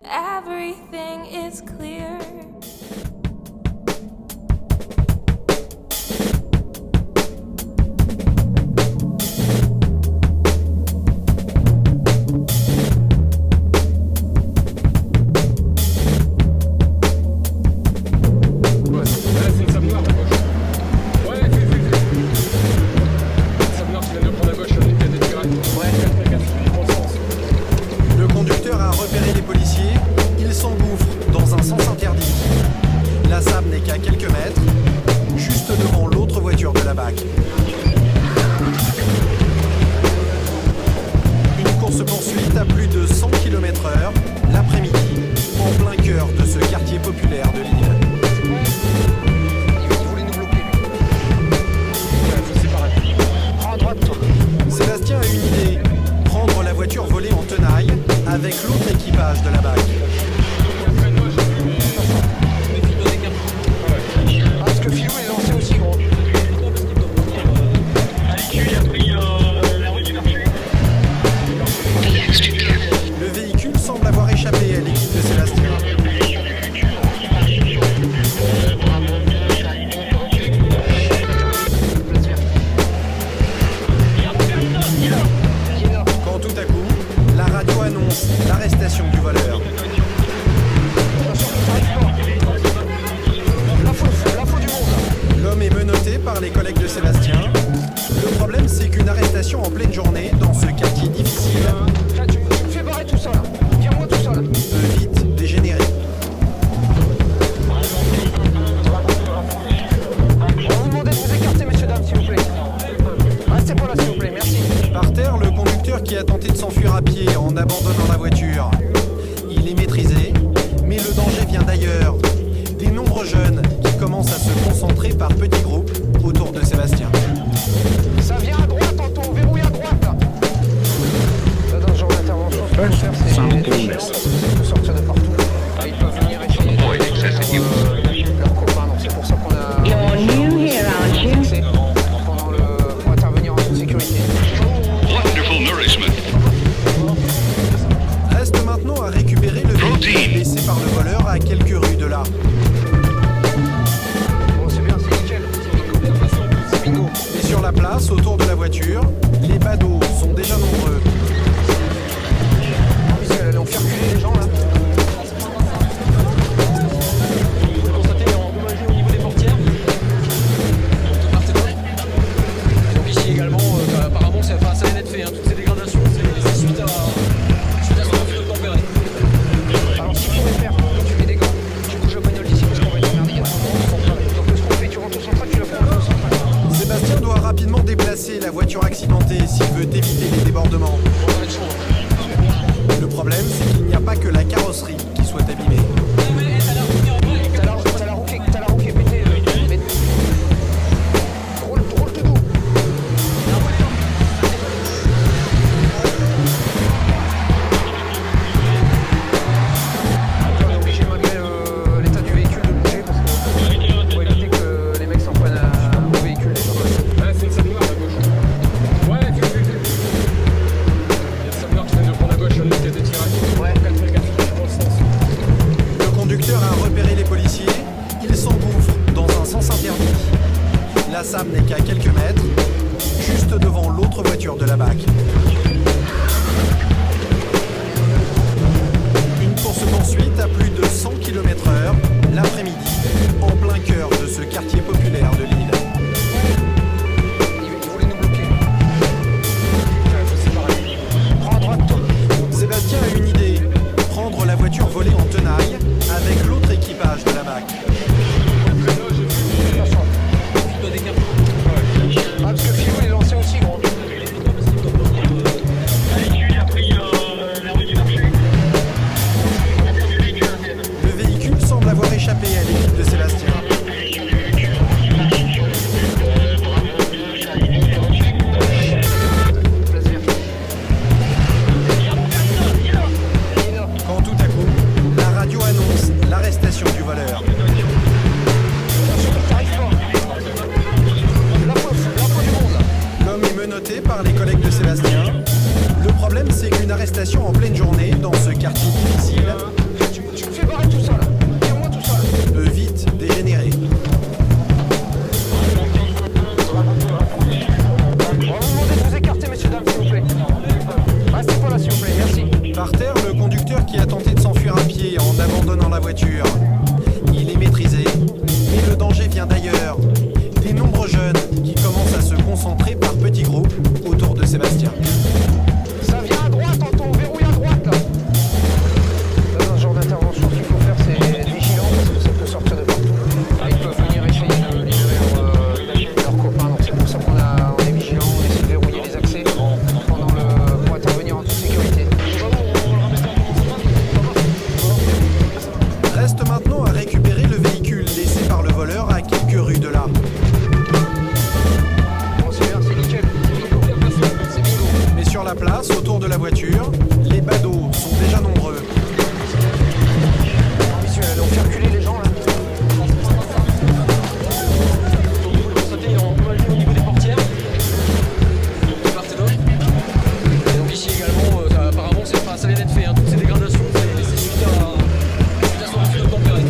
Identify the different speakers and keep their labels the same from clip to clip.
Speaker 1: Everything is clear.
Speaker 2: Le conducteur a repéré les policiers, il s'engouffre dans un sens interdit. La SAM n'est qu'à quelques mètres, juste devant l'autre voiture de la BAC. Une course-poursuite à plus de 100 km/h, l'après-midi, en plein cœur de ce quartier populaire de Lille.
Speaker 3: Il voulait nous bloquer. Prends à droite, toi.
Speaker 2: Sébastien a une idée, prendre la voiture volée en tenaille avec l'autre équipage de la BAC.
Speaker 3: Parce que Philou est lancé aussi, gros.
Speaker 2: Le véhicule semble avoir échappé à l'équipe de Sébastien. Quand tout à coup, la radio annonce l'arrestation du voleur.
Speaker 3: L'info du monde.
Speaker 2: L'homme est menotté par les collègues de Sébastien. Le problème, c'est qu'une arrestation en pleine journée dans ce quartier difficile
Speaker 3: Là, tu me fais barrer tout ça, là. Viens-moi tout ça, là.
Speaker 2: peut vite dégénérer.
Speaker 3: On va vous demander de vous écarter, messieurs, dames, s'il vous plaît. Restez pas là, s'il vous plaît, merci.
Speaker 2: Par terre, le conducteur qui a tenté de s'enfuir à pied en abandonnant la voiture. Il est maîtrisé, mais le danger vient d'ailleurs. Des nombreux jeunes qui commencent à se concentrer par petits groupes autour de Sébastien.
Speaker 3: Ça vient à droite, Anton, verrouille à droite, là. Là, dans ce genre d'intervention, ce qu'il faut faire, c'est sortir de partout. Ah, ils peuvent venir essayer de leurs copains, donc c'est pour ça qu'on a...
Speaker 4: You're new here, aren't you?
Speaker 3: C'est pour intervenir en toute sécurité.
Speaker 5: Wonderful nourishment.
Speaker 2: Reste maintenant à récupérer le véhicule laissé par le voleur à quelques rues de là.
Speaker 3: Bon, c'est bien, c'est nickel. C'est bingo.
Speaker 2: Et sur la place, autour de la voiture, les badauds sont déjà nombreux.
Speaker 3: Puisqu'elle allait en faire culer les gens, là.
Speaker 6: Constaté endommagé au niveau des portières. Donc ici également, apparemment, ça vient d'être fait. Toutes ces dégradations, c'est suite à ce refus de tempérer.
Speaker 3: Alors, ce qu'il pourrait faire, tu mets des gants, tu bouges la bagnole d'ici parce qu'on va être emmerdé, il y a trop de monde au central. Donc, ce qu'on fait, tu rentres au central, tu la prends au central.
Speaker 2: Sébastien doit rapidement déplacer la voiture accidentée s'il veut éviter les débordements.
Speaker 6: Ça va être chaud.
Speaker 2: Le problème, c'est qu'il n'y a pas que la carrosserie qui soit abîmée.
Speaker 3: T'as la roue qui est pétée. Roule tout doux. On est obligé, malgré l'état du véhicule, de bouger parce que pour éviter que les mecs s'en prennent au véhicule.
Speaker 6: Ouais, c'est le Sableur à gauche. Ouais, il y a le Sableur qui vient de prendre à gauche, il était tiré.
Speaker 3: Ouais.
Speaker 6: Dans le sens.
Speaker 2: Le conducteur a repéré les policiers, il s'engouffre dans un sens interdit. La SAM n'est qu'à quelques mètres, juste devant l'autre voiture de la BAC. Une course-poursuite à plus de 100 km/h, l'après-midi, en plein cœur de ce quartier populaire de Lille.
Speaker 3: Il voulait nous bloquer. Prends à droite, toi.
Speaker 2: Sébastien a une idée, prendre la voiture volée en tenaille avec l'autre équipage de la BAC.
Speaker 3: Ah, parce que Philou est lancé aussi, gros.
Speaker 2: Le véhicule semble avoir échappé à l'équipe de Sébastien. Quand tout à coup, la radio annonce l'arrestation du voleur. L'homme est menotté par les collègues de Sébastien. Le problème, c'est qu'une arrestation en pleine journée dans ce quartier difficile voiture. Il est maîtrisé, mais le danger vient d'ailleurs. Des nombreux jeunes qui commencent à se concentrer par petits groupes autour de Sébastien.
Speaker 3: Ça vient à droite, on verrouille à droite là. Là, dans ce genre d'intervention, ce qu'il faut faire, c'est être vigilant parce que ça peut sortir de partout. Ils peuvent venir essayer de libérer leurs copains, donc c'est pour ça qu'on est vigilant, on essaie de verrouiller les accès pour intervenir en toute sécurité.
Speaker 2: Reste maintenant à récupérer le véhicule laissé par le voleur à quelques rues de là.
Speaker 3: Bon, c'est bien, c'est nickel. C'est bingo.
Speaker 2: Mais sur la place, autour de la voiture, les badauds sont déjà nombreux.
Speaker 3: Monsieur, allez, on fait reculer les gens là.
Speaker 6: Vous pouvez le constater, on peut aller au niveau des portières. De part et d'autre. Et donc ici également, apparemment, ça vient d'être fait, hein, toutes ces dégradations, c'est suite à son refus de tempérer.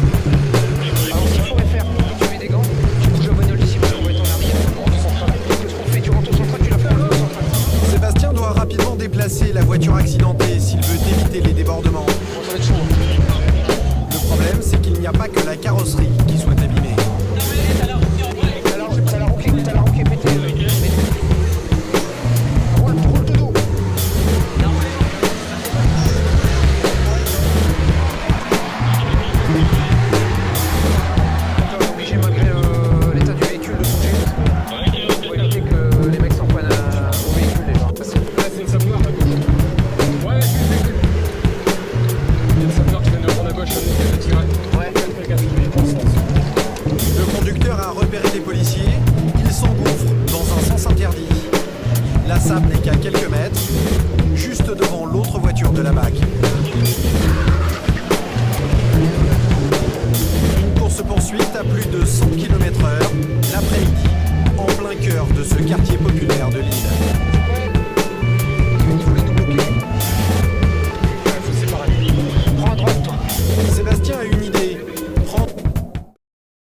Speaker 3: Alors, ce qu'il faudrait faire, tu mets des gants, tu bouges la bagnole d'ici parce qu'on va être en arrière. Qu'est-ce qu'on fait? Tu rentres au central, tu la fais au central.
Speaker 2: Sébastien doit rapidement déplacer la voiture accidentée s'il veut éviter les débordements.
Speaker 6: Bon, ça va être chaud.
Speaker 2: Le problème, c'est qu'il n'y a pas que la carrosserie qui soit abîmée.
Speaker 3: T'as la roue qui est pétée. Roule tout doux. On est obligé malgré l'état du véhicule de bouger pour éviter que les mecs s'en prennent au véhicule déjà.
Speaker 6: C'est une sapeur à gauche. Ouais, c'est le véhicule. Il y a une sapeur qui vient de prendre à gauche, qui vient de tirer.
Speaker 3: Ouais.
Speaker 2: Le conducteur a repéré des policiers, il s'engouffre dans un sens interdit. La SAP n'est qu'à quelques mètres, juste devant l'autre voiture de la BAC.